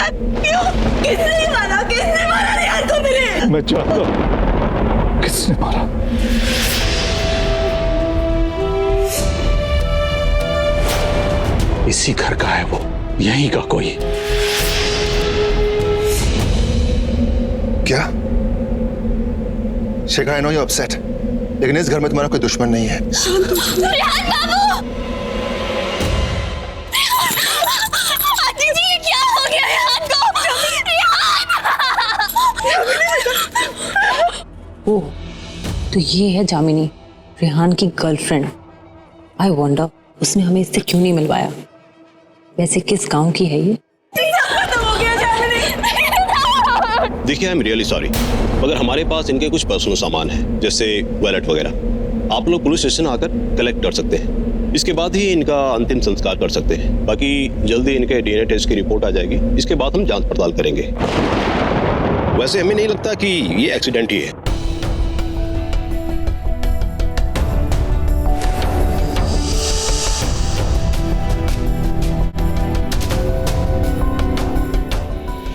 सकता है? क्यों? किसने मारा रेहान को मेरे? मैं जानता हूं किसने मारा। इसी घर का है वो, यहीं का कोई। क्या? Shekhar, I know you upset, लेकिन इस घर में तुम्हारा कोई दुश्मन नहीं है। रेहान बाबू! आंटी जी, ये क्या हो गया रेहान को? रेहान! ओह, तो ये है जामिनी, रेहान की गर्लफ्रेंड। आई वंडर उसने हमें इससे क्यों नहीं मिलवाया। वैसे किस गांव की है ये? देखिए, आई एम रियली सॉरी, मगर हमारे पास इनके कुछ पर्सनल सामान है, जैसे वॉलेट वगैरह। आप लोग पुलिस स्टेशन आकर कलेक्ट कर सकते हैं, इसके बाद ही इनका अंतिम संस्कार कर सकते हैं। बाकी जल्दी इनके डीएनए टेस्ट की रिपोर्ट आ जाएगी, इसके बाद हम जांच पड़ताल करेंगे। वैसे हमें नहीं लगता कि ये एक्सीडेंट ही है।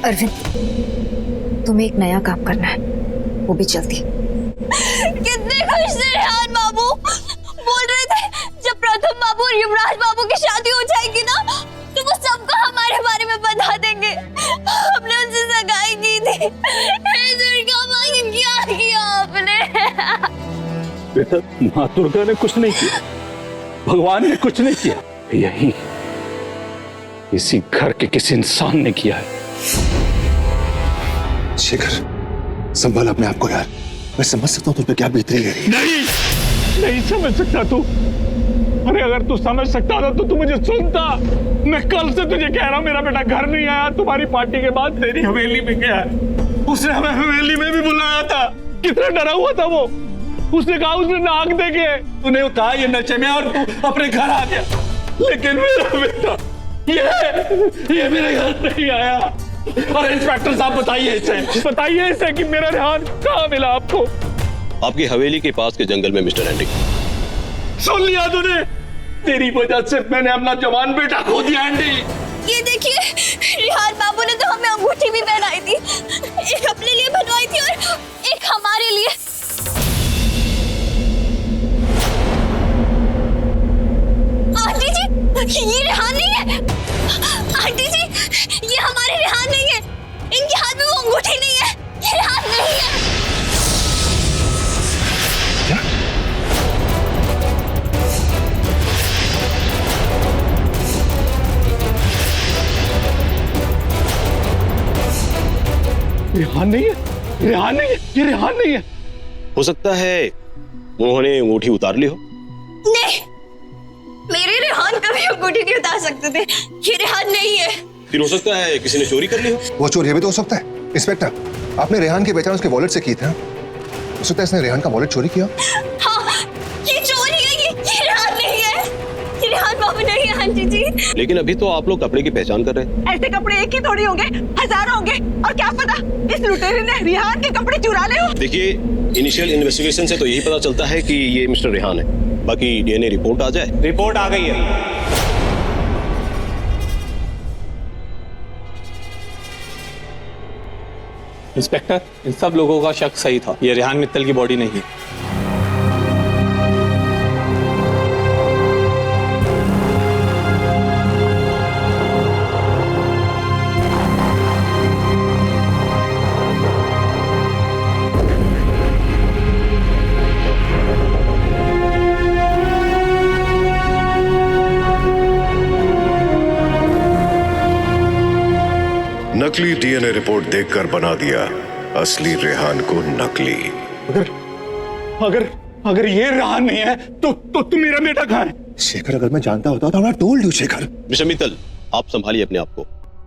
अरविंद, तुम्हें एक नया काम करना है, वो भी जल्दी। कितने खुश थे रेहान बाबू, बोल रहे थे जब प्रथम बाबू और युवराज बाबू की शादी हो जाएगी ना, तो वो सबको हमारे बारे में बता देंगे। हमने उनसे सगाई की थी। हे दुर्गा माँ, ये क्या किया आपने? बेटा, माँ दुर्गा ने कुछ नहीं किया, भगवान ने कुछ नहीं किया, यही इसी घर के किसी इंसान ने किया है। शेखर, संभाल अपने आप को यार। मैं समझ सकता हूँ तुम पे क्या बीत रही है। नहीं समझ सकता तू। अरे अगर तू समझ सकता था तो तू मुझे सुनता। मैं कल से तुझे कह रहा हूँ, मेरा बेटा घर नहीं आया, तुम्हारी पार्टी के बाद तेरी हवेली में गया है। उसने हमें हवेली में भी बुलाया था। कितना डरा हुआ था वो। उसने कहा उसने नाक देखे, तूने कहा ये नशे में और तू अपने घर आ गया। लेकिन मेरा बेटा ये मेरे घर नहीं आया। और इंस्पेक्टर साहब बताइए इसे कि मेरा रेहान कहाँ मिला आपको? आपकी हवेली के पास के जंगल में मिस्टर एंडी। सुन लिया तूने? तेरी वजह से मैंने अपना जवान बेटा खो दिया एंडी। ये देखिए, रेहान बाबू ने तो हमें अंगूठी भी पहनाई थी। एक अपने लिए बनवाई थी और एक हमारे लिए। आंटी जी, ये रेहान नहीं है। आंटी जी, ये हमारे रेहान नहीं है। इनके हाथ में वो अंगूठी नहीं है। ये रेहान नहीं है। क्या? रेहान नहीं है, रेहान नहीं है, ये रेहान नहीं है। हो सकता है उन्होंने अंगूठी उतार ली हो। नहीं, मेरे रेहान कभी अंगूठी नहीं उतार सकते थे। ये रेहान नहीं है। फिर हो सकता है किसी ने चोरी कर ली हो। वो चोरी भी तो हो सकता है। इंस्पेक्टर, आपने रेहान की पहचान उसके वॉलेट से की थी। हो सकता है इसने रेहान का वॉलेट चोरी किया। हाँ, ये चोरी है। ये रेहान नहीं है। ये रेहान बाबू नहीं है आंटी जी। लेकिन अभी तो आप लोग कपड़े की पहचान कर रहे हैं। ऐसे कपड़े एक ही थोड़ी होंगे, हजारों होंगे। और क्या पता इस लुटेरे ने रेहान के कपड़े चुरा ले हो। देखिए, इनिशियल इन्वेस्टिगेशन से तो यही पता चलता है कि ये मिस्टर रेहान है। बाकी डीएनए रिपोर्ट आ जाए। रिपोर्ट आ गई है। इंस्पेक्टर, इन सब लोगों का शक सही था। ये रेहान मित्तल की बॉडी नहीं है। नकली डीएनए रिपोर्ट देखकर बना दिया असली रेहान को नकली। अगर ये रेहान नहीं है तो मेरा बेटा कहाँ है? शेखर, अगर मैं जानता होता तो I told you. Shekhar, mister Mittal, आप संभालिए अपने आप को।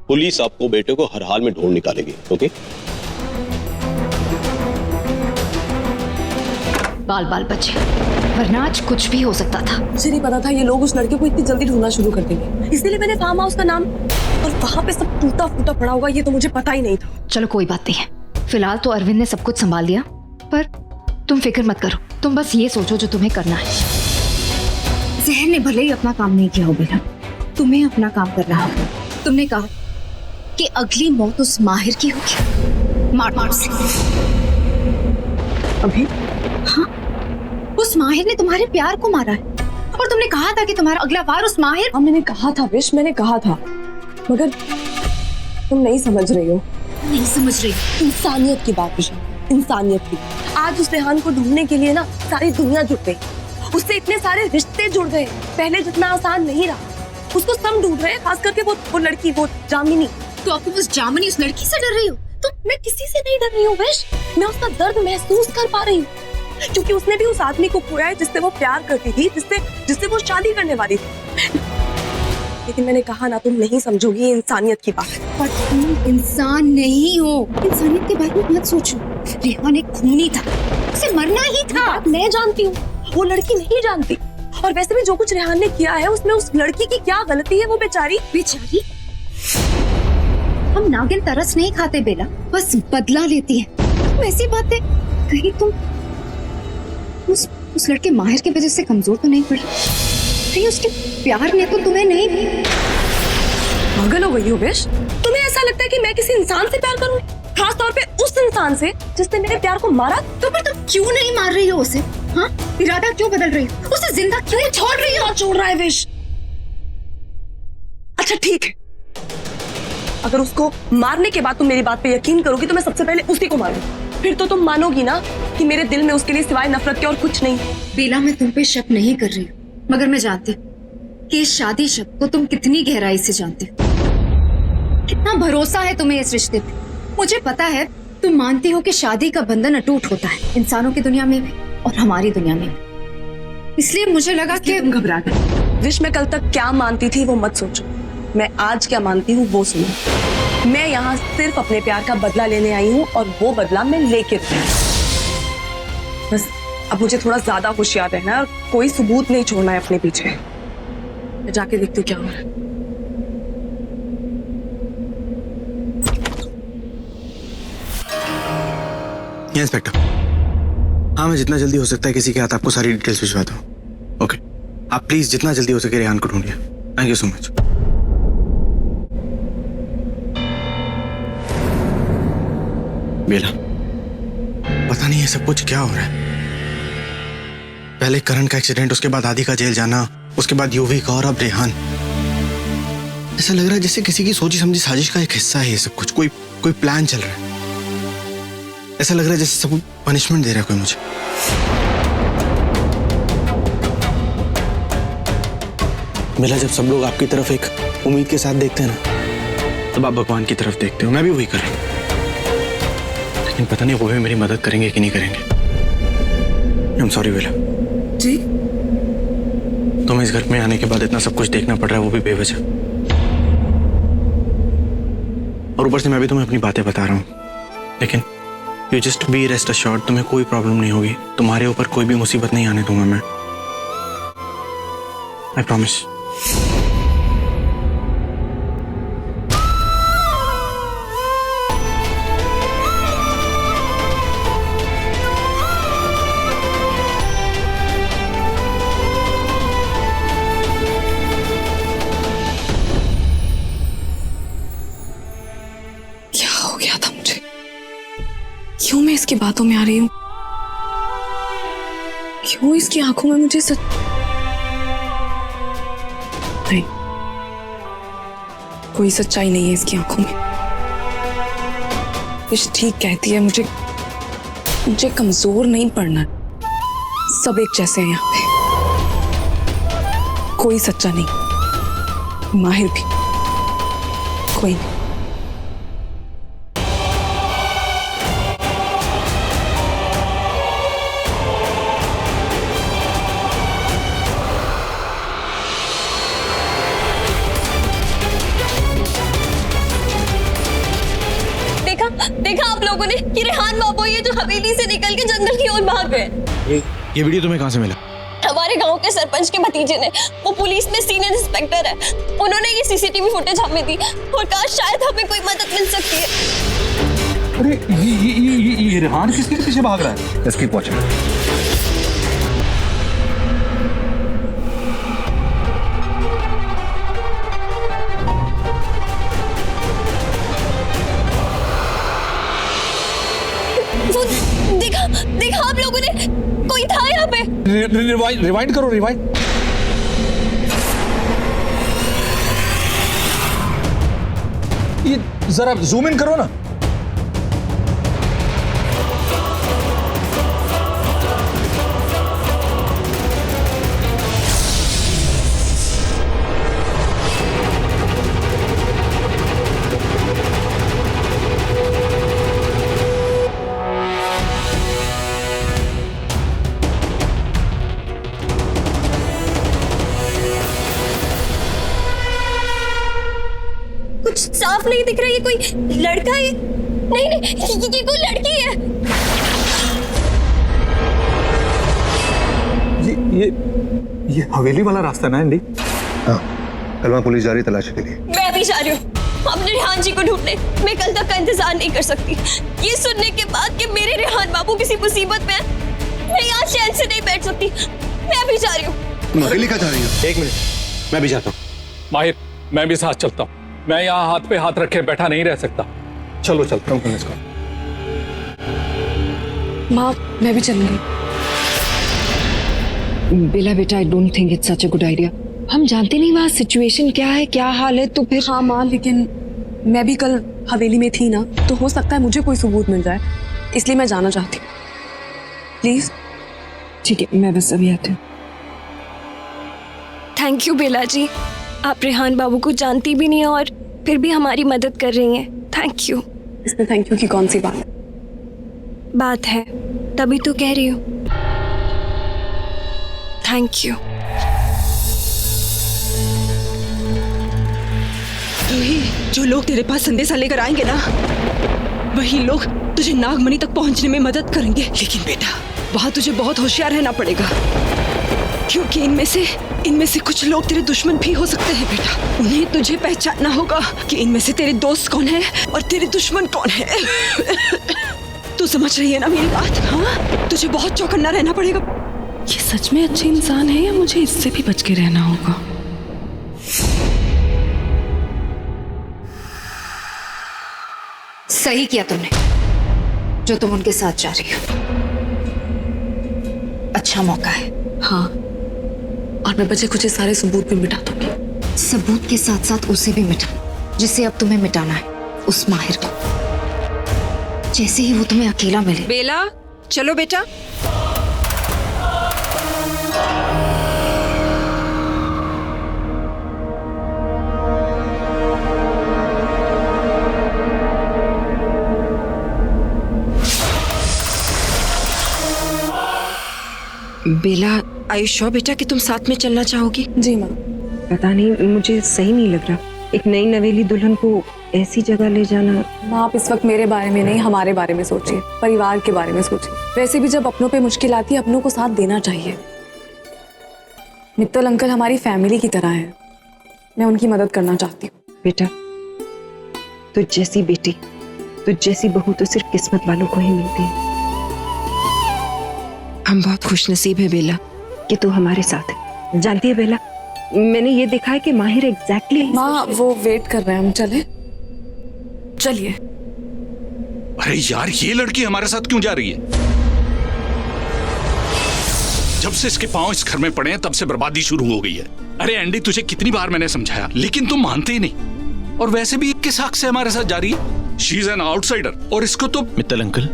पुलिस आपको बेटे को हर हाल में ढूंढ निकालेगी। ओके? बाल बाल बचे, वरना आज कुछ भी हो सकता था। मुझे नहीं पता था ये लोग उस लड़के को इतनी जल्दी ढूंढना शुरू कर देंगे, इसलिए मैंने फार्म हाउस का नाम और वहाँ पे सब टूटा फूटा पड़ा होगा, ये तो मुझे पता ही नहीं था। चलो कोई बात नहीं है, फिलहाल तो अरविंद ने सब कुछ संभाल लिया। पर तुम फिक्र मत करो, तुम बस ये सोचो जो तुम्हें करना है। जहर ने भले ही अपना काम नहीं किया हो बेटा, तुम्हें अपना काम करना होगा। तुमने कहा कि अगली मौत उस माहिर की होगी, मार मार से। अभी हाँ, उस माहिर ने तुम्हारे प्यार को मारा है और तुमने कहा था कि तुम्हारा अगला वार उस माहिर। हाँ मैंने कहा था विश, मैंने कहा था, मगर तुम नहीं समझ रही हो। नहीं समझ रही। इंसानियत की बात विशा, इंसानियत की। आज उस रेहान को ढूंढने के लिए ना सारी दुनिया जुट गई, उससे इतने सारे रिश्ते जुड़ गए, पहले जितना आसान नहीं रहा। उसको सब ढूंढ रहे हैं, खास करके वो लड़की, वो जामिनी। तो आपको बस जामिनी उस लड़की से डर रही हो? तो मैं किसी से नहीं डर रही हूँ विश, मैं उसका दर्द महसूस कर पा रही हूँ, क्योंकि उसने भी उस आदमी को खोया है जिससे वो प्यार करती थी, जिससे वो शादी करने वाली थी। लेकिन मैंने कहा ना, तुम नहीं समझोगी इंसानियत की बात। पर तुम इंसान नहीं हो। इंसानियत के बारे में मत सोचो। रेहान एक खूनी था, उसे मरना ही था। मैं जानती हूँ, वो लड़की नहीं जानती। और वैसे भी जो कुछ रेहान ने किया है उसमें उस लड़की की क्या गलती है? वो बेचारी हम नागिन तरस नहीं खाते बेला, बस बदला लेती है। तुम ऐसी बातें, कहीं तुम उस लड़के माहिर की वजह से कमजोर तो नहीं पड़ी? कहीं उसके प्यार ने तो तुम्हें नहीं? पागल हो गई हो विश? तुम्हें ऐसा लगता है कि मैं किसी इंसान से प्यार करूं, खास तौर पे उस इंसान से जिसने मेरे प्यार को मारा? तो फिर तुम क्यों नहीं मार रही हो उसे? हाँ, इरादा क्यों बदल रही हो? उसे जिंदा क्यों छोड़ रही हो? छोड़ रहा है विश। अच्छा ठीक है, अगर उसको मारने के बाद तुम मेरी बात पे यकीन करोगी तो मैं सबसे पहले उसी को मारूंगी। फिर तो तुम मानोगी ना कि मेरे दिल में उसके लिए सिवाय नफरत के और कुछ नहीं। बेला, मैं तुम पे शक नहीं कर रही हूँ, मगर मैं जानती हूँ कि इस शादी शब्द को तुम कितनी गहराई से जानती हो, कितना भरोसा है तुम्हें इस रिश्ते पे। मुझे पता है तुम मानती हो कि शादी का बंधन अटूट होता है, इंसानों की दुनिया में भी और हमारी दुनिया में भी। इसलिए मुझे लगा कि तुम घबरा गई। विश, मैं कल तक क्या मानती थी वो मत सोचो, मैं आज क्या मानती हूँ वो सुनो। मैं यहाँ सिर्फ अपने प्यार का बदला लेने आई हूँ और वो बदला मैं लेके बस अब मुझे थोड़ा ज्यादा होशियार रहना है और कोई सबूत नहीं छोड़ना है अपने पीछे। मैं जाके देखती हूँ क्या हो रहा है। इंस्पेक्टर, हाँ मैं जितना जल्दी हो सकता है किसी के हाथ आपको सारी डिटेल्स भिजवा दूँ। ओके, आप प्लीज जितना जल्दी हो सके रेहान को ढूंढिए। Thank you so much. Bela, पता नहीं ये सब कुछ क्या हो रहा है। पहले करण का एक्सीडेंट, उसके बाद आदि का जेल जाना, उसके बाद यूवी का और अब रेहान। ऐसा लग रहा है जैसे किसी की सोची समझी साजिश का एक हिस्सा है ये सब कुछ, कोई प्लान चल रहा है। ऐसा लग रहा है जैसे सब पनिशमेंट दे रहा है कोई मुझे। बेला, जब सब लोग आपकी तरफ एक उम्मीद के साथ देखते हैं ना, तब आप भगवान की तरफ देखते हो। मैं भी वही कर रहा हूं, लेकिन पता नहीं वो भी मेरी मदद करेंगे कि नहीं करेंगे। आई एम सॉरी बेला। जी? तुम्हें इस घर में आने के बाद इतना सब कुछ देखना पड़ रहा है, वो भी बेवजह। और ऊपर से मैं भी तुम्हें अपनी बातें बता रहा हूँ, लेकिन you just be rest assured, तुम्हें कोई प्रॉब्लम नहीं होगी। तुम्हारे ऊपर कोई भी मुसीबत नहीं आने दूंगा मैं, आई प्रॉमिस। क्यों मैं इसकी बातों में आ रही हूँ? क्यों इसकी आंखों में मुझे नहीं, कोई सच्चाई नहीं है इसकी आंखों में। विश ठीक कहती है, मुझे कमजोर नहीं पड़ना, सब एक जैसे हैं यहाँ पे। कोई सच्चा नहीं, माहिर भी कोई नहीं। देखा आप लोगों ने कि रेहान बाबू ये जो हवेली से निकल के जंगल की ओर भाग गए। ये वीडियो तुम्हें कहाँ से मिला? हमारे गांव के सरपंच के भतीजे ने, वो पुलिस में सीनियर इंस्पेक्टर है, उन्होंने ये सीसीटीवी फुटेज हमें दी और कहा शायद हमें कोई मदद मिल सकती है। अरे ये रेहान किसके पीछे भाग रहा है? Let's keep watching. रिवाइंड करो, रिवाइंड। ये जरा जूम इन करो ना। कुछ साफ नहीं दिख रहा, ये कोई लड़का है? नहीं नहीं, ये कोई लड़की है। ये हवेली वाला रास्ता ना एंडी? हाँ, कल वहाँ पुलिस जा रही तलाशी के लिए। मैं अभी जा रही हूँ अपने रेहान जी को ढूंढने। मैं कल तक का इंतजार नहीं कर सकती। ये सुनने के बाद कि मेरे रेहान बाबू किसी मुसीबत में है, मैं यहाँ चैन से नहीं बैठ सकती। मैं अभी जा रही हूँ। तुम अकेली कहाँ जा रही हो? एक मिनट, मैं भी जाता हूँ। माहिर, मैं भी साथ चलता हूँ। मैं यहाँ हाथ पे हाथ रखे बैठा नहीं रह सकता। चलो चलता हूँ इसको। माँ, मैं भी चलूंगी। बेला बेटा, I don't think it's such a good idea. हम जानते नहीं वहाँ सिचुएशन क्या है, क्या हाल है, तो फिर। हाँ माँ, लेकिन मैं भी कल हवेली में थी ना, तो हो सकता है मुझे कोई सबूत मिल जाए, इसलिए मैं जाना चाहती हूँ। प्लीज। ठीक है, मैं बस अभी आती हूँ। थैंक यू बेला जी, आप रेहान बाबू को जानती भी नहीं और फिर भी हमारी मदद कर रही हैं। Thank you. इसमें थैंक यू की कौन सी बात है? बात है, तभी तो कह रही हूँ। Thank you. जो लोग तेरे पास संदेशा लेकर आएंगे ना, वही लोग तुझे नागमणि तक पहुंचने में मदद करेंगे। लेकिन बेटा, वहां तुझे बहुत होशियार रहना पड़ेगा, क्योंकि इनमें से कुछ लोग तेरे दुश्मन भी हो सकते हैं बेटा। उन्हें तुझे पहचानना होगा कि इनमें से तेरे दोस्त कौन है और तेरे दुश्मन कौन है। तू समझ रही है ना मेरी बात? हाँ, तुझे बहुत चौकन्ना रहना पड़ेगा। ये सच में अच्छे इंसान है या मुझे इससे भी बच के रहना होगा? सही किया तुमने जो तुम उनके साथ जा रही हो। अच्छा मौका है। हाँ, और मैं बचे कुछ सारे सबूत भी मिटा दूंगी। सबूत के साथ साथ उसे भी मिटा जिसे अब तुम्हें मिटाना है, उस माहिर को। जैसे ही वो तुम्हें अकेला मिले। बेला, चलो बेटा। बेला, आयुष बेटा कि तुम साथ में चलना चाहोगी? जी माँ। पता नहीं, मुझे सही नहीं लग रहा एक नई नवेली दुल्हन को ऐसी जगह ले जाना। माँ, आप इस वक्त मेरे बारे में नहीं, हमारे बारे में सोचिए, परिवार के बारे में सोचिए। वैसे भी जब अपनों पे मुश्किल आती है, अपनों को साथ देना चाहिए। मित्तल अंकल हमारी फैमिली की तरह है, मैं उनकी मदद करना चाहती हूँ। बेटा, तुझ जैसी बेटी, तुझ जैसी बहू तो सिर्फ किस्मत वालों को ही मिलती है। हम बहुत खुशनसीब है बेला कि तू हमारे साथ है। जानती है बेला, मैंने ये देखा है कि माहिर एग्जैक्टली। माँ, वो वेट कर रहे हैं, हम चले? चलिए। अरे यार, ये लड़की हमारे साथ क्यों जा रही है? जब से इसके पांव इस घर में पड़े हैं तब से बर्बादी शुरू हो गई है। अरे एंडी, तुझे कितनी बार मैंने समझाया, लेकिन तुम मानते ही नहीं। और वैसे भी किस हक से हमारे साथ जा रही है? शी इज एन आउटसाइडर, और इसको तो। मित्तल अंकल,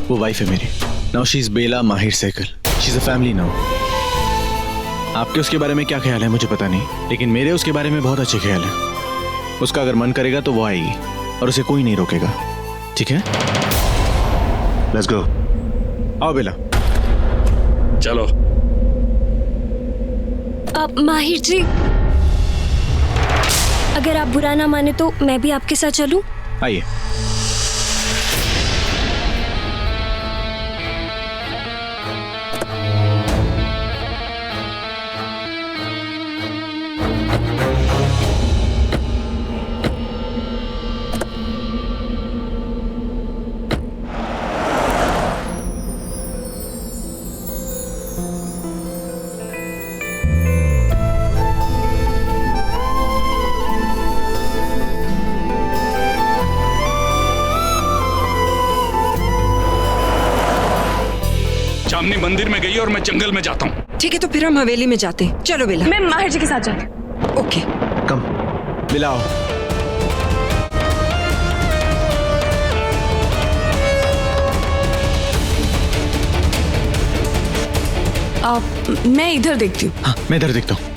वो वाइफ है मेरी। Now she is Bela Mahir Sehgal. She is a family now. आपके उसके बारे में क्या ख्याल है मुझे पता नहीं, लेकिन मेरे उसके बारे में बहुत अच्छे ख्याल है। उसका अगर मन करेगा तो वो आएगी और उसे कोई नहीं रोकेगा। ठीक है, लेट्स गो। आओ बेला। चलो। अब माहिर जी, अगर आप बुरा ना माने तो मैं भी आपके साथ चलूं? आइए। नन्ही मंदिर में गई और मैं जंगल में जाता हूँ। ठीक है, तो फिर हम हवेली में जाते हैं। चलो बेला। मैं माहिर जी के साथ जाती हूँ। ओके। कम बेला आओ। मैं इधर देखती हूँ। हाँ, मैं इधर देखता हूँ।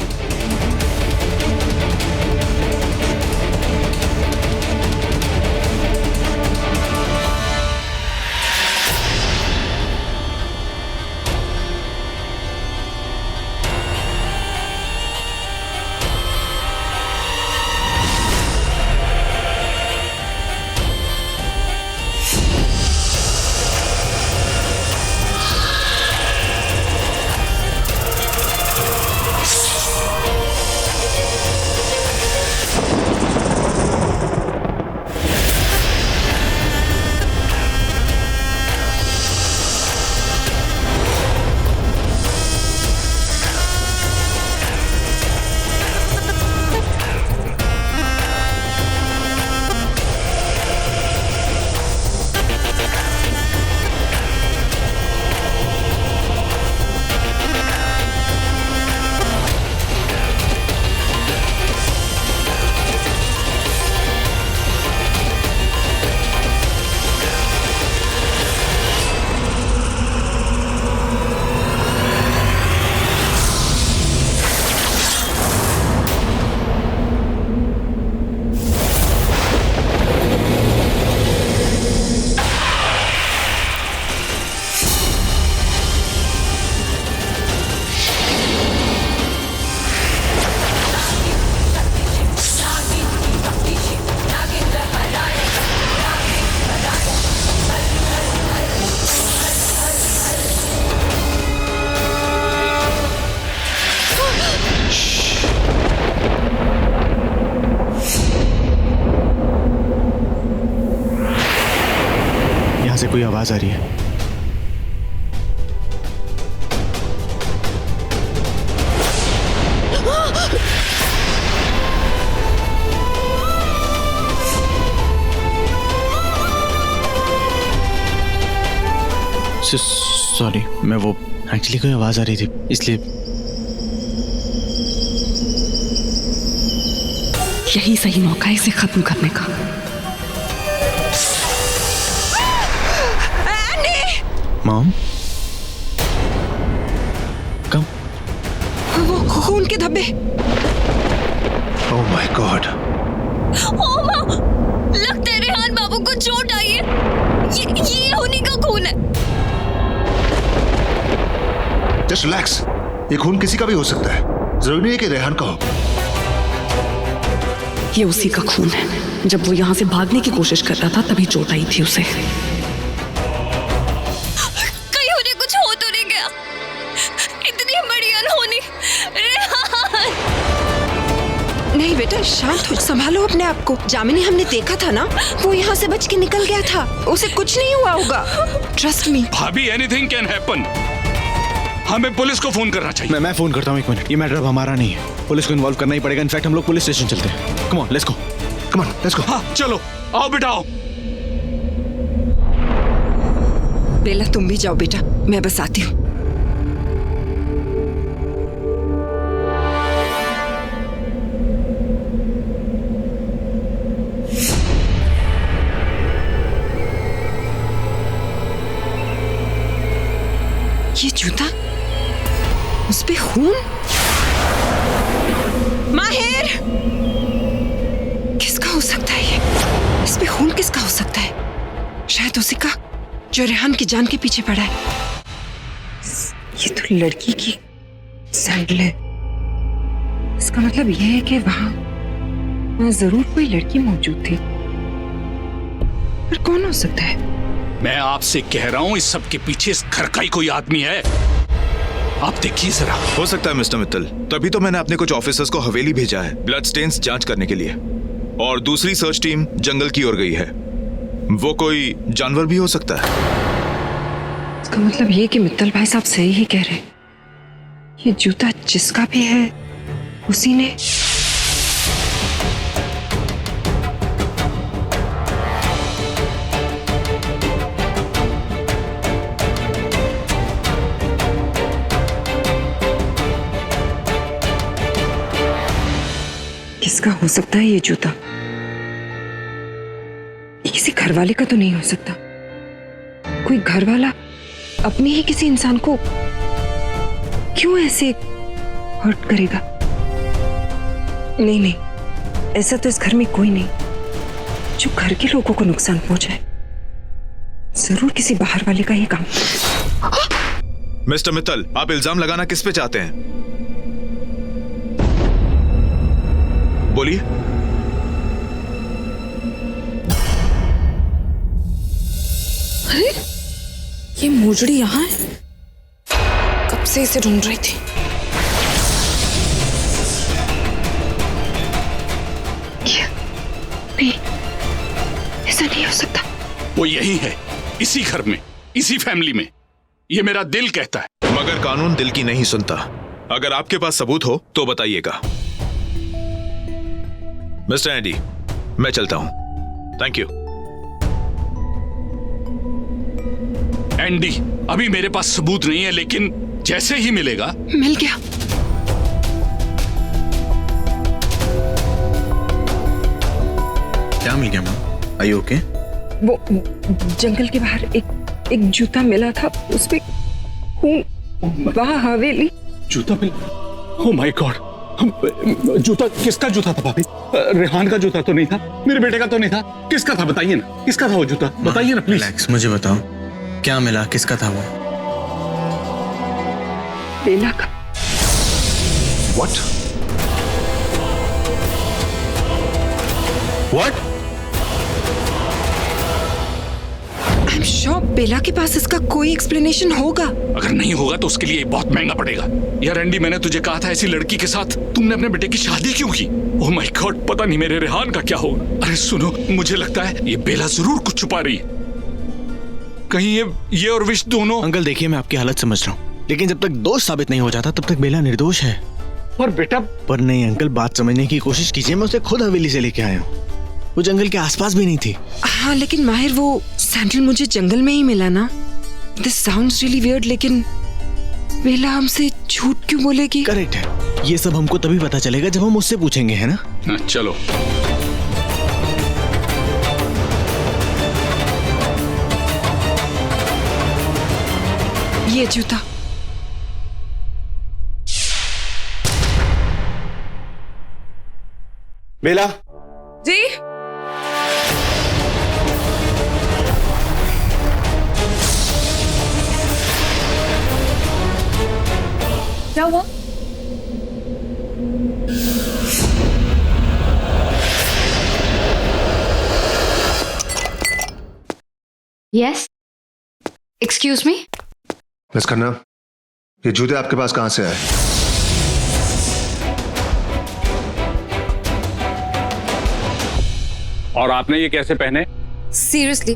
से कोई आवाज आ रही है। सॉरी, मैं वो एक्चुअली कोई आवाज आ रही थी इसलिए। यही सही मौका है इसे खत्म करने का। मॉम, कम। वो खून के धब्बे। Oh my God. ओह माँ, लगता है रेहान बाबू को चोट आई है। ये उन्हीं का खून है। जस्ट रिलैक्स, ये खून किसी का भी हो सकता है, जरूरी नहीं है कि रेहान का हो। ये उसी का खून है। जब वो यहाँ से भागने की कोशिश कर रहा था तभी चोट आई थी उसे। कहीं उन्हें कुछ हो तो नहीं गया? इतनी बड़ी अनहोनी। रेहान! नहीं बेटा, शांत हो, संभालो अपने आप को। जामिनी, हमने देखा था ना, वो यहाँ से बच के निकल गया था। उसे कुछ नहीं हुआ होगा, ट्रस्ट मी। भाभी, एनीथिंग कैन हैपन। हमें पुलिस को फोन करना चाहिए। मैं फोन करता हूँ, एक मिनट। ये मैटर अब हमारा नहीं है, पुलिस को इन्वॉल्व करना ही पड़ेगा। इनफैक्ट हम लोग पुलिस स्टेशन चलते हैं। Come on, let's go. Come on, let's go. हाँ चलो, आओ बेटा आओ। बेला, तुम भी जाओ बेटा, मैं बस आती हूँ। ये जूता, उस पे खून। माहिर, किसका हो सकता है ये? इस पे खून किसका हो सकता है? शायद उसी का जो रेहान की जान के पीछे पड़ा है। ये तो लड़की की सैंडल है। इसका मतलब यह है कि वहां जरूर कोई लड़की मौजूद थी। पर कौन हो सकता है? मैं आपसे कह रहा हूँ, इस सब के पीछे इस घर का ही कोई आदमी है। आप देखिए जरा। हो सकता है मिस्टर मित्तल, तभी तो मैंने अपने कुछ ऑफिसर्स को हवेली भेजा है ब्लड स्टेन्स जांच करने के लिए, और दूसरी सर्च टीम जंगल की ओर गई है। वो कोई जानवर भी हो सकता है। इसका मतलब ये कि मित्तल भाई साहब सही ही कह रहे हैं। ये जूता जिसका भी है उसी ने। किसका हो सकता है ये जूता? ये किसी घरवाले का तो नहीं हो सकता। कोई घरवाला अपने ही किसी इंसान को क्यों ऐसे हर्ट करेगा? नहीं नहीं, ऐसा तो इस घर में कोई नहीं जो घर के लोगों को नुकसान पहुंचाए। जरूर किसी बाहर वाले का ही काम। मिस्टर मित्तल, आप इल्जाम लगाना किस पे चाहते हैं? बोलिए। अरे ये मोजड़ी यहाँ है, कब से इसे ढूंढ रही थी। नहीं, ऐसा नहीं हो सकता। वो यही है, इसी घर में, इसी फैमिली में। ये मेरा दिल कहता है। मगर कानून दिल की नहीं सुनता। अगर आपके पास सबूत हो तो बताइएगा। मिस्टर एंडी, मैं चलता हूं। Thank you. एंडी, अभी मेरे पास सबूत नहीं है, लेकिन जैसे ही मिलेगा। मिल गया। क्या मिल गया मां? Are you okay? वो जंगल के बाहर एक जूता मिला था, उसपे खून। वहाँ हवेली। जूता मिला? Oh my God. जूता किसका जूता था भाभी? रेहान का जूता तो नहीं था, मेरे बेटे का तो नहीं था। किसका था बताइए ना, किसका था वो जूता? बताइए ना प्लीज। रिलैक्स, मुझे बताओ क्या मिला, किसका था वो? बेला का। What? What? I am sure Bela के पास इसका कोई एक्सप्लेनेशन होगा। अगर नहीं होगा तो उसके लिए बहुत महंगा पड़ेगा। यार एंडी, मैंने तुझे कहा था ऐसी लड़की के साथ तुमने अपने बेटे की शादी क्यों की? ओह माय गॉड, पता नहीं मेरे रेहान का क्या होगा। अरे सुनो, मुझे लगता है ये बेला जरूर कुछ छुपा रही है। कहीं ये और विश दोनों। अंकल देखिए, मैं आपकी हालत समझ रहा हूँ, लेकिन जब तक दोष साबित नहीं हो जाता तब तक बेला निर्दोष है। पर बेटा। पर नहीं अंकल, बात समझने की कोशिश कीजिए। मैं उसे खुद हवेली से लेके आया हूँ, वो जंगल के आसपास भी नहीं थी। हाँ लेकिन माहिर, वो सैंडल मुझे जंगल में ही मिला ना। दिस साउंड्स रियली वियर्ड, लेकिन बेला हमसे झूठ क्यों बोलेगी? करेक्ट है, ये सब हमको तभी पता चलेगा जब हम उससे पूछेंगे, है ना? चलो। ये जूता। बेला जी। क्या हुआ? Yes, excuse me. Miss Khanna, ये जूते आपके पास कहां से आए? और आपने ये कैसे पहने? सीरियसली,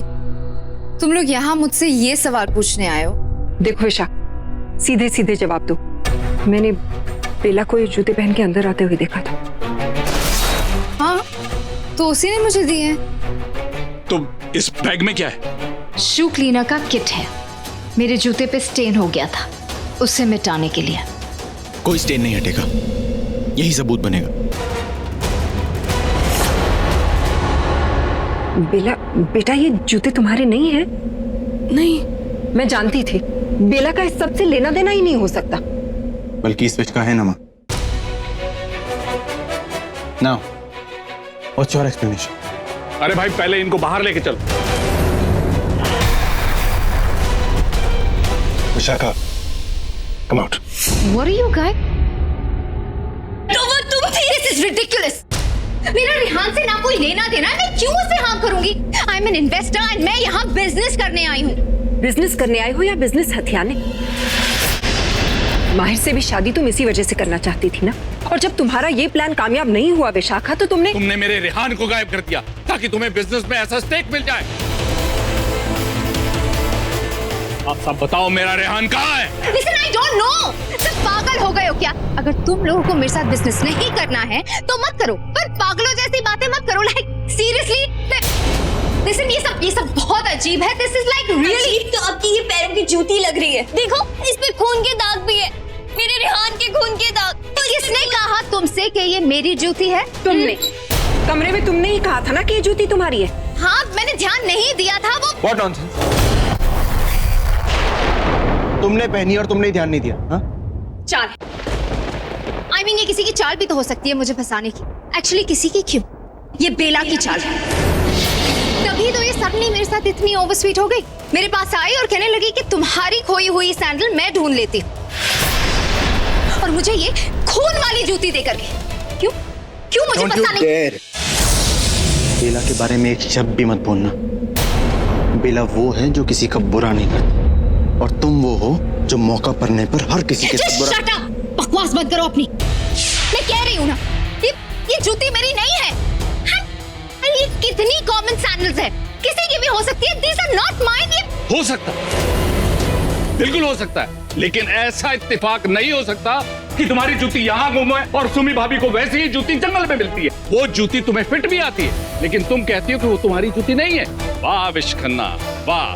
तुम लोग यहाँ मुझसे ये सवाल पूछने आए हो? देखो ईशा, सीधे सीधे जवाब दो। मैंने बेला को ये जूते पहन के अंदर आते हुए देखा था। हाँ, तो उसी ने मुझे दिए हैं। तो इस बैग में क्या है? शू क्लीनर का किट है। मेरे जूते पे स्टेन हो गया था, उसे मिटाने के लिए। कोई स्टेन नहीं हटेगा, यही सबूत बनेगा। बेला, बेटा ये जूते तुम्हारे नहीं हैं? नहीं, मैं जानती थी। बेला का इस सब से लेना देना ही नहीं हो सकता। बल्कि इस का है ना मां। Now what's your explanation? अरे भाई, पहले इनको बाहर लेके चलो। Vishakha, come out. What are you guys? तो वो तुम थी? This is ridiculous. मेरा रिहान से ना कोई लेना देना है, मैं क्यों उसे हार्म करूंगी? I'm an investor and मैं यहाँ बिजनेस करने आई हूँ। बिजनेस करने आई हो या बिजनेस हथियाने? माहिर से भी शादी तुम इसी वजह से करना चाहती थी ना? और जब तुम्हारा ये प्लान कामयाब नहीं हुआ विशाखा, तो तुमने मेरे रेहान को गायब कर दिया ताकि तुम्हें बिजनेस में ऐसा स्टेक मिल जाए। आप सब बताओ, मेरा रेहान कहाँ है? Listen, I don't know. सब पागल हो गए हो क्या? अगर तुम लोगों को मेरे साथ बिजनेस नहीं करना है तो मत करो, पर पागलों जैसी बातें मत करो। Like seriously, listen, ये सब बहुत अजीब है। This is like really। तो आपकी ये पैरों की जूती लग रही है। देखो, इस पे खून के दाग भी है, मेरे रेहान के खून के दाग। किसने कहा तुमसे मुझे कि ये मेरी जूती है? तुमने कमरे में तुमने ही कहा था ना कि ये जूती तुम्हारी है। हाँ, मैंने ध्यान नहीं दिया था। वो व्हाट नॉनसेंस? तुमने पहनी और तुमने ही ध्यान नहीं दिया। हाँ? चाल, I mean, ये किसी की चाल भी तो हो सकती है मुझे फंसाने की। एक्चुअली किसी की क्यों? ये बेला की चाल है। तभी तो ये सडनली मेरे साथ इतनी ओवर स्वीट हो गई। मेरे पास आई और कहने लगी कि तुम्हारी खोई हुई सैंडल मैं ढूंढ लेती हूँ, और मुझे ये खून वाली जूती देकर के। क्यों क्यों मुझे फंसाने? बेला के बारे में एक शब्द भी मत बोलना। बेला वो है जो किसी का बुरा नहीं करती, और तुम वो हो जो मौका पड़ने पर हर किसी के साथ बुरा। Shut up! बकवास मत करो अपनी। मैं कह रही हूँ ना, ये जूती मेरी नहीं है। ये कितनी कॉमन सैंडल्स है, किसी की भी हो सकती है। These are not mine। हो सकता है, बिल्कुल हो सकता है, लेकिन ऐसा इत्तेफाक नहीं हो सकता कि तुम्हारी जूती यहाँ गुम है और सुमी भाभी को वैसी ही जूती जंगल में मिलती है। वो जूती तुम्हें फिट भी आती है, लेकिन तुम कहती हो कि वो तुम्हारी जूती नहीं है। वाह विश खन्ना, वाह।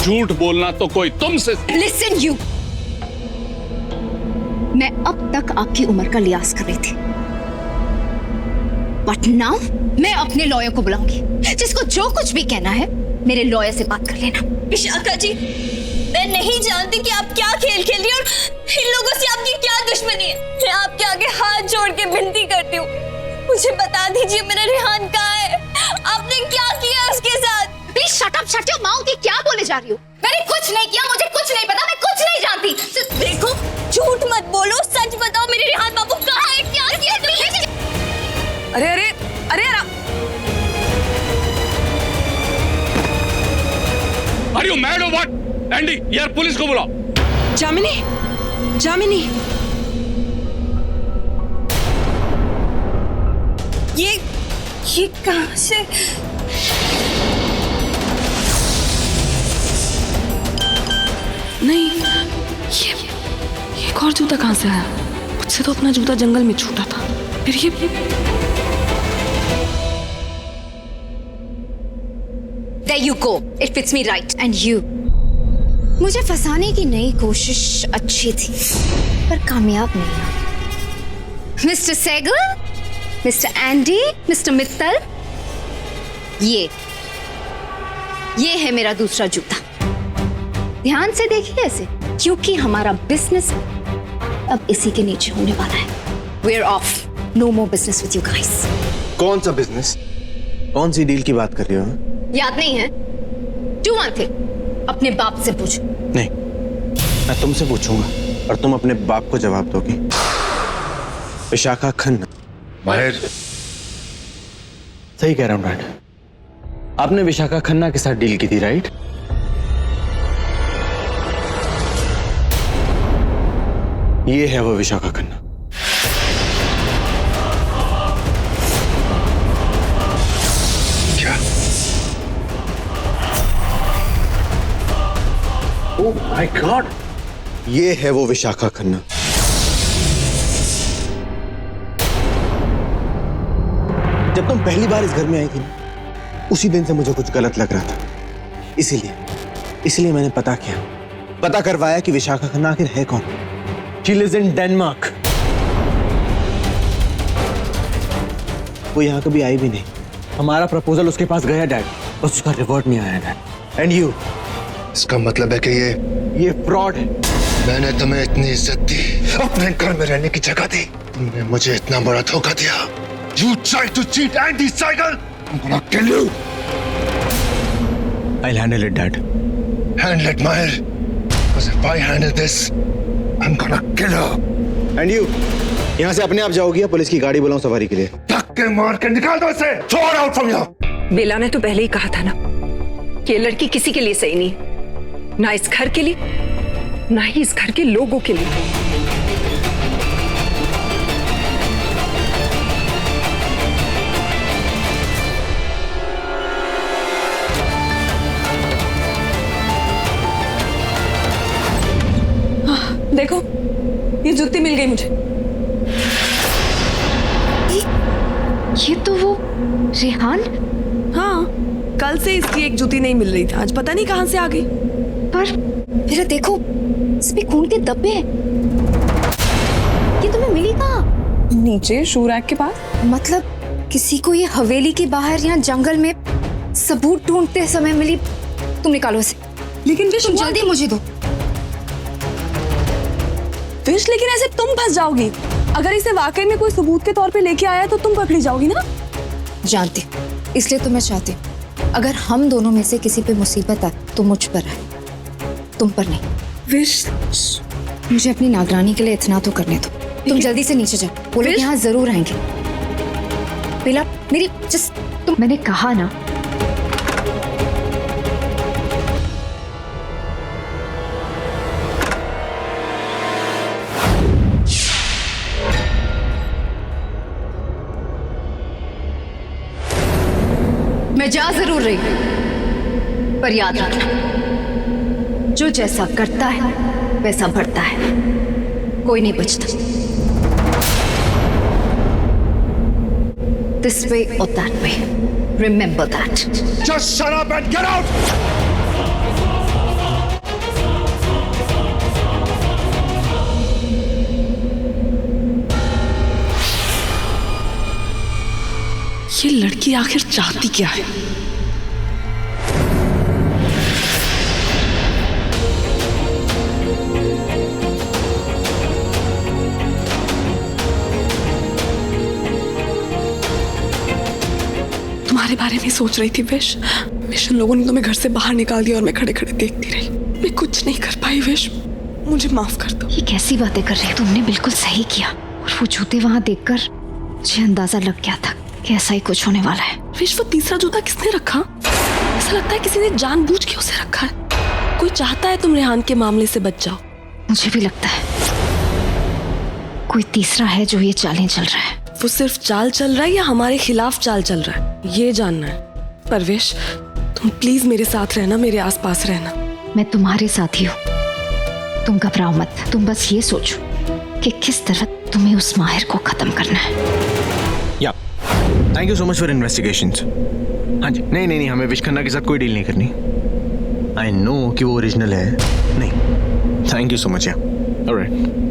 झूठ बोलना तो कोई तुमसे। Listen you, मैं अब तक आपकी उम्र का लिहाज कर रही थी, बट नाउ मैं अपने लॉयर को बुलाऊंगी। जिसको जो कुछ भी कहना है मेरे लॉयर से बात कर लेना। विशाखा जी, मैं नहीं जानती कि आप क्या खेल खेल रही हैं और इन लोगों से आपकी क्या दुश्मनी है। मैं आपके आगे हाथ जोड़ के विनती करती हूँ, मुझे बता दीजिए मेरा रेहान कहाँ है? आपने क्या किया उसके साथ? Please shut up, shut your mouth. ये क्या बोले जा रही हो? मैंने कुछ नहीं किया, मुझे कुछ नहीं पता, मैं कुछ नहीं जानती। देखो, झूठ मत बोलो, सच बताओ, मेरे रेहान बाबू कहाँ है? क्या किया तुमने? अरे अरे अरे Are you mad or what? Andy, यार पुलिस को बुलाओ। जामिनी, जामिनी, ये कहाँ से? नहीं, ये एक और जूता कहाँ से आया? मुझसे तो अपना जूता जंगल में छूटा था, फिर ये। There you go. It fits me right. And you. मुझे फंसाने की नई कोशिश अच्छी थी, पर कामयाब नहीं। Mister Sehgal, mister Andy, mister Mittal, ये है मेरा दूसरा जूता। ध्यान से देखिए ऐसे, क्योंकि हमारा बिजनेस अब इसी के नीचे होने वाला है। We're off. No more business with you guys. कौन सा बिजनेस? कौन सी डील की बात कर रही हो? याद नहीं है? Do one thing. अपने बाप से पूछो। नहीं, मैं तुमसे पूछूंगा और तुम अपने बाप को जवाब दोगी। विशाखा खन्ना। माहिर, सही कह रहा हूं डैड। आपने विशाखा खन्ना के साथ डील की थी, राइट? ये है वो विशाखा खन्ना। क्या? ओह माय गॉड, ये है वो विशाखा खन्ना। जब तुम पहली बार इस घर में आई थी ना, उसी दिन से मुझे कुछ गलत लग रहा था। इसीलिए मैंने पता करवाया कि विशाखा खन्ना आखिर है कौन। She lives in Denmark. वो यहाँ कभी आई भी नहीं। हमारा प्रपोजल उसके पास गया डैड, बस उसका रिवर्ट नहीं आया डैड। एंड यू, इसका मतलब है कि ये फ्रॉड है। मैंने तुम्हें इतनी इज्जत दी, अपने घर में रहने की जगह दी, तुमने मुझे इतना बड़ा धोखा दिया। You tried to cheat Andy Seigel. I'm gonna kill you. I'll handle it, Dad. Handle it, Mahir. Because if I handle this, I'm gonna kill her. And you, यहाँ से अपने आप जाओगी या पुलिस की गाड़ी बुलाऊं सवारी के लिए? धक्के मार के निकाल दो इसे. Throw her out from here. बेला ने तो पहले ही कहा था ना कि ये लड़की किसी के लिए सही नहीं, ना इस घर के लिए, ना ही इस घर के लोगों के लिए। देखो, ये जूती मिल गई मुझे। ये तो वो रेहान। हाँ, कल से इसकी एक जूती नहीं मिल रही थी, आज पता नहीं कहां से आ गई। पर मेरा देखो, इसमें खून के धब्बे हैं। ये तुम्हें मिली कहाँ? नीचे शू रैक के पास। मतलब किसी को ये हवेली के बाहर या जंगल में सबूत ढूंढते समय मिली। तुम निकालो इसे। लेकिन विश, तुम जल्दी मुझे दो। विश, लेकिन ऐसे तुम फंस जाओगी। अगर इसे वाकई में कोई सबूत के तौर पे लेके आया तो तुम पकड़ी जाओगी ना। जानती, इसलिए तो मैं चाहती हूँ अगर हम दोनों में से किसी पे मुसीबत आए तो मुझ पर आए, तुम पर नहीं। विश, मुझे अपनी नागरानी के लिए इतना तो करने दो। तुम जल्दी से नीचे जाओ, वो लोग यहाँ जरूर आएंगे। बेला, मेरी तुम। मैंने कहा ना, मैं जा जरूर रही हूं, पर याद रखना, जो जैसा करता है वैसा बढ़ता है, कोई नहीं बचता। This way or that way, remember that. Just shut up and get out! ये लड़की आखिर चाहती क्या है? तुम्हारे बारे में सोच रही थी विश। इन लोगों ने तुम्हें घर से बाहर निकाल दिया और मैं खड़े खड़े देखती रही। मैं कुछ नहीं कर पाई विश, मुझे माफ कर दो। ये कैसी बातें कर रही हो? तुमने बिल्कुल सही किया। और वो जूते वहां देखकर मुझे अंदाजा लग गया था कि ऐसा ही कुछ होने वाला है। विश, वो तीसरा जूता किसने रखा? ऐसा लगता है किसी ने जानबूझ के उसे रखा है। कोई चाहता है तुम रेहान के मामले से बच जाओ। मुझे भी लगता है कोई तीसरा है जो ये चालें चल रहा है। वो सिर्फ चाल चल रहा है या हमारे खिलाफ चाल चल रहा है, ये जानना है। परवेश, तुम प्लीज मेरे साथ रहना, मेरे आसपास रहना। मैं तुम्हारे साथ ही हूँ, तुम घबराओ मत। तुम बस ये सोचो कि किस तरह तुम्हें उस माहिर को खत्म करना है। या thank you so much for investigations. हाँ जी, नहीं, हमें विश खन्ना के साथ कोई डील नहीं करनी। आई नो कि वो ओरिजिनल है। नहीं, थैंक यू सो मच। या ऑलराइट।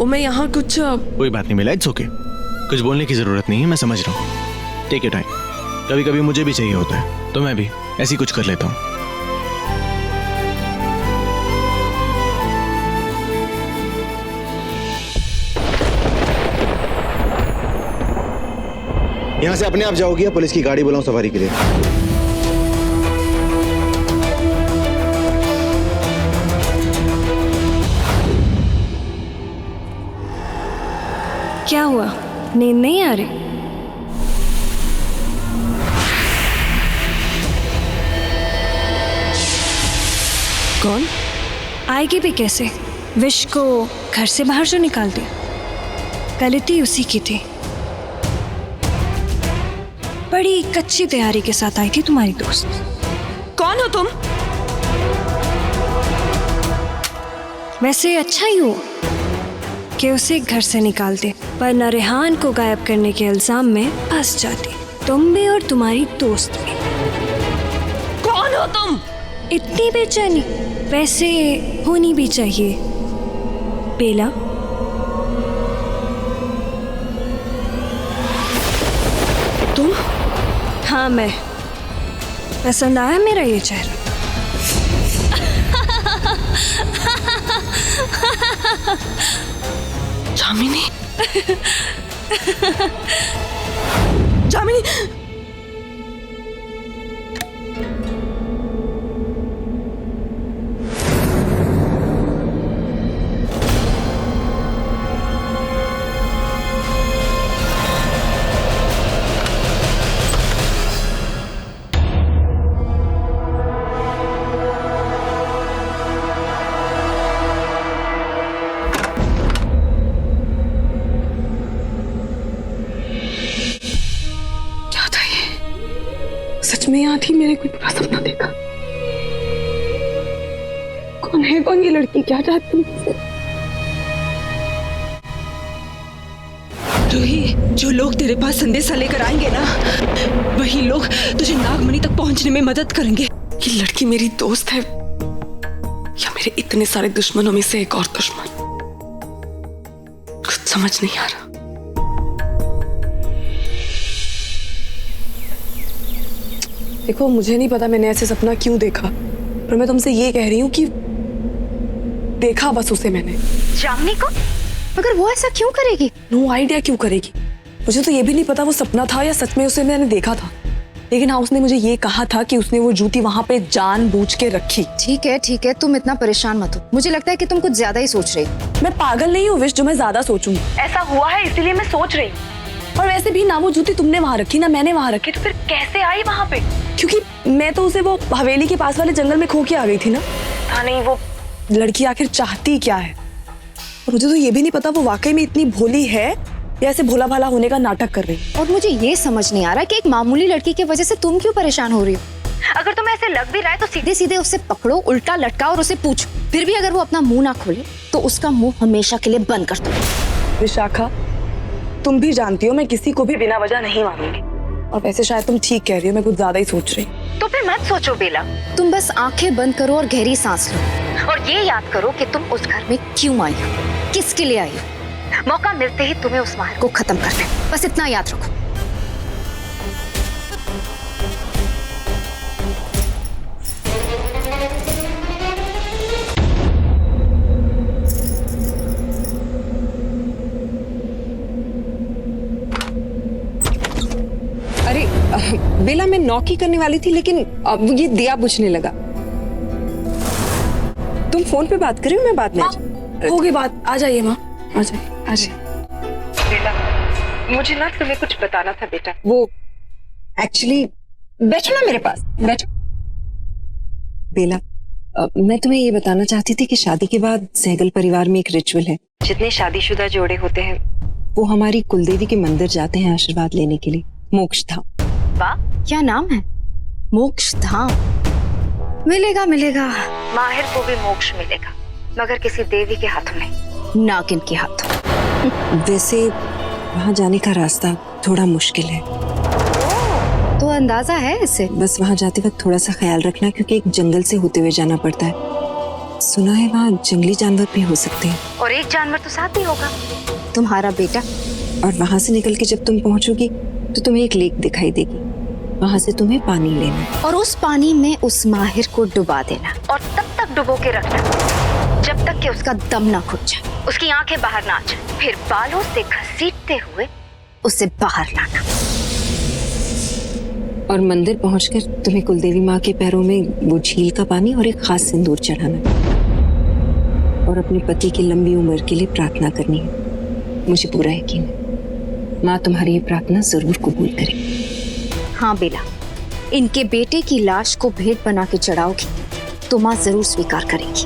मैं यहाँ कुछ कोई बात नहीं मिला, इट्स ओके। कुछ बोलने की जरूरत नहीं है, मैं समझ रहा हूँ। Take your time. कभी कभी मुझे भी चाहिए होता है, तो मैं भी ऐसी कुछ कर लेता हूँ। यहाँ से अपने आप जाओगी या पुलिस की गाड़ी बुलाऊं सवारी के लिए? क्या हुआ, नींद नहीं आ रही? कौन आएगी भी कैसे? विश को घर से बाहर जो निकाल दिया, गलती उसी की थी। बड़ी कच्ची तैयारी के साथ आई थी तुम्हारी दोस्त। कौन हो तुम? वैसे अच्छा ही हो कि उसे घर से निकाल दे, वरना रेहान को गायब करने के इल्जाम में फंस जाती, तुम भी और तुम्हारी दोस्त भी। कौन हो तुम? इतनी बेचैनी वैसे होनी भी चाहिए बेला। तुम? हाँ मैं। पसंद आया मेरा ये चेहरा? जामिनी जामिनी में याद ही मैंने कोई बुरा सपना देखा। कौन है कौन ये लड़की, क्या चाहती है मुझसे? रूही, जो लोग तेरे पास संदेशा लेकर आएंगे ना, वही लोग तुझे नागमणि तक पहुंचने में मदद करेंगे। ये लड़की मेरी दोस्त है या मेरे इतने सारे दुश्मनों में से एक और दुश्मन, कुछ समझ नहीं आ रहा। देखो, मुझे नहीं पता मैंने ऐसे सपना क्यों देखा, पर मैं तुमसे ये कह रही हूँ कि देखा बस उसे मैंने। जामनी को? मगर वो ऐसा क्यों करेगी? नो आइडिया क्यों करेगी, मुझे तो ये भी नहीं पता वो सपना था या सच में उसे मैंने देखा था। लेकिन हाँ, उसने मुझे ये कहा था कि उसने वो जूती वहां पे जानबूझ के रखी। ठीक है, तुम इतना परेशान मत हो। मुझे लगता है कि तुम कुछ ज्यादा ही सोच रही हो। मैं पागल नहीं हूँ विश जो मैं ज्यादा सोचूंगी। ऐसा हुआ है इसीलिए मैं सोच रही हूँ। और वैसे भी ना वो जूती तुमने वहां रखी ना मैंने वहां रखी, तो फिर कैसे आई वहां पे? क्योंकि मैं तो उसे वो हवेली के पास वाले जंगल में खो के आ गई थी ना। हाँ नहीं, वो लड़की आखिर चाहती क्या है? और मुझे तो ये भी नहीं पता वो वाकई में इतनी भोली है या ऐसे भोला भाला होने का नाटक कर रही है। और मुझे ये समझ नहीं आ रहा कि एक मामूली लड़की की वजह से तुम क्यों परेशान हो रही हो। अगर तुम्हें ऐसे लग भी रहा है तो सीधे सीधे उससे पकड़ो, उल्टा लटकाओ और उसे पूछो। फिर भी अगर वो अपना मुंह ना खोले तो उसका मुंह हमेशा के लिए बंद कर दो। विशाखा, तुम भी जानती हो मैं किसी को भी बिना वजह नहीं मानूंगी। और वैसे शायद तुम ठीक कह रही हो, मैं कुछ ज्यादा ही सोच रही हूँ। तो फिर मत सोचो बेला, तुम बस आंखें बंद करो और गहरी सांस लो और ये याद करो कि तुम उस घर में क्यों आई हो, किसके लिए आई हो। मौका मिलते ही तुम्हें उस माहर को खत्म करना है, बस इतना याद रखो। अरे बेला, मैं नॉक ही करने वाली थी लेकिन अब ये दिया बुझने लगा। तुम फोन पे बात कर रही हो, मैं बाद में होगी बात। आ जाइए माँ, आ जाइए। बेला, मुझे ना तुम्हें कुछ बताना था बेटा। वो एक्चुअली, बैठो ना मेरे पास, बैठो। बेला, मैं तुम्हें ये बताना चाहती थी कि शादी के बाद सहगल परिवार में एक रिचुअल है। जितने शादीशुदा जोड़े होते हैं वो हमारी कुलदेवी के मंदिर जाते हैं आशीर्वाद लेने के लिए, मोक्ष धाम। वाह, क्या नाम है, मोक्ष धाम। मिलेगा मिलेगा, माहिर को भी मोक्ष मिलेगा, मगर किसी देवी के हाथों नहीं, नागिन के हाथों। वैसे वहाँ जाने का रास्ता थोड़ा मुश्किल है। तो अंदाजा है इसे? बस वहाँ जाते वक्त थोड़ा सा ख्याल रखना, क्योंकि एक जंगल से होते हुए जाना पड़ता है। सुना है वहाँ जंगली जानवर भी हो सकते हैं। और एक जानवर तो साथ ही होगा, तुम्हारा बेटा। और वहाँ से निकल के जब तुम पहुँचोगी तो तुम्हें एक लेक दिखाई देगी, वहाँ से तुम्हें पानी लेना और उस पानी में उस माहिर को डुबा देना और तब तक डुबो के रखना जब तक कि उसका दम ना घुट जाए, उसकी आंखें बाहर ना आ जाए। फिर बालों से घसीटते हुए उसे बाहर लाना। और मंदिर पहुंचकर तुम्हें कुलदेवी माँ के पैरों में वो झील का पानी और एक खास सिंदूर चढ़ाना और अपने पति की लंबी उम्र के लिए प्रार्थना करनी है। मुझे पूरा यकीन है माँ तुम्हारी ये प्रार्थना जरूर कबूल करेगी। हाँ बेला, इनके बेटे की लाश को भेंट बना के चढ़ाओगी तो माँ जरूर स्वीकार करेगी।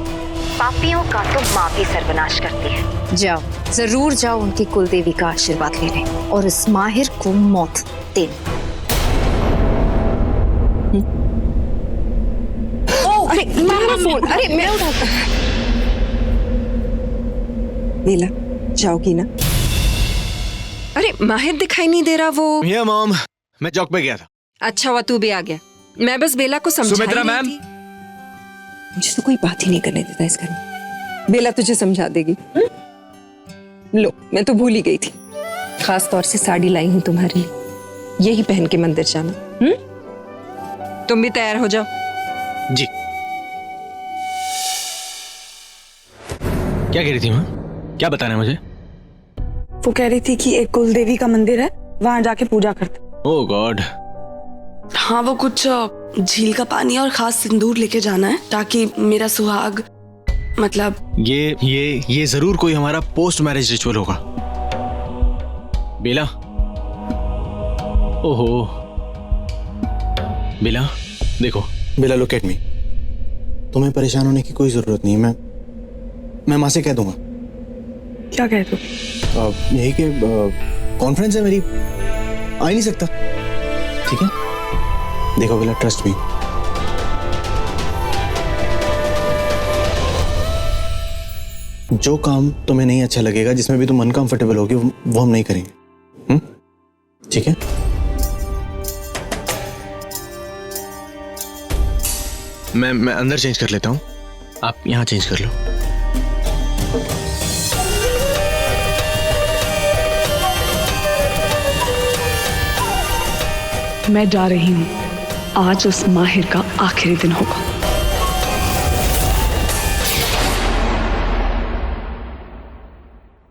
पापियों का तो माँ भी सर्वनाश करती है। जाओ, जरूर जाओ उनकी कुलदेवी का आशीर्वाद लेने और इस माहिर को मौत देना। अरे फोन, अरे मैं उठाता। बेला, जाओगी ना? अरे माहिर दिखाई नहीं दे रहा वो। ये मॉम, मैं चौक पे गया था। अच्छा हुआ तू भी आ गया, मैं बस बेला को समझा सुमित्रा मैम, मुझे तो कोई बात ही नहीं करने देता इस घर में। बेला तुझे समझा देगी। लो, मैं तो भूल ही गई थी, खास तौर से साड़ी लाई हूँ तुम्हारे लिए, यही पहन के मंदिर जाना। तुम भी तैयार हो जाओ। जी। क्या कह रही थी माँ? क्या बताना है मुझे? वो कह रही थी कि एक कुलदेवी का मंदिर है, वहां जाके पूजा करते। ओह गॉड। हाँ, वो कुछ झील का पानी और खास सिंदूर लेके जाना है ताकि मेरा सुहाग, मतलब ये जरूर कोई हमारा पोस्ट मैरिज रिचुअल होगा। बेला, ओहो बेला, देखो। बेला, लुक एट मी। तुम्हें परेशान होने की कोई जरूरत नहीं है। मैं माँ से कह दूंगा। क्या कह दो? यही कि कॉन्फ्रेंस है मेरी, आ ही नहीं सकता। ठीक है, देखो बेला, ट्रस्ट मी। जो काम तुम्हें नहीं अच्छा लगेगा, जिसमें भी तुम अनकंफर्टेबल होगी, वो हम नहीं करेंगे। ठीक है? मैं अंदर चेंज कर लेता हूँ, आप यहाँ चेंज कर लो। मैं जा रही हूँ। आज उस माहिर का आखिरी दिन होगा।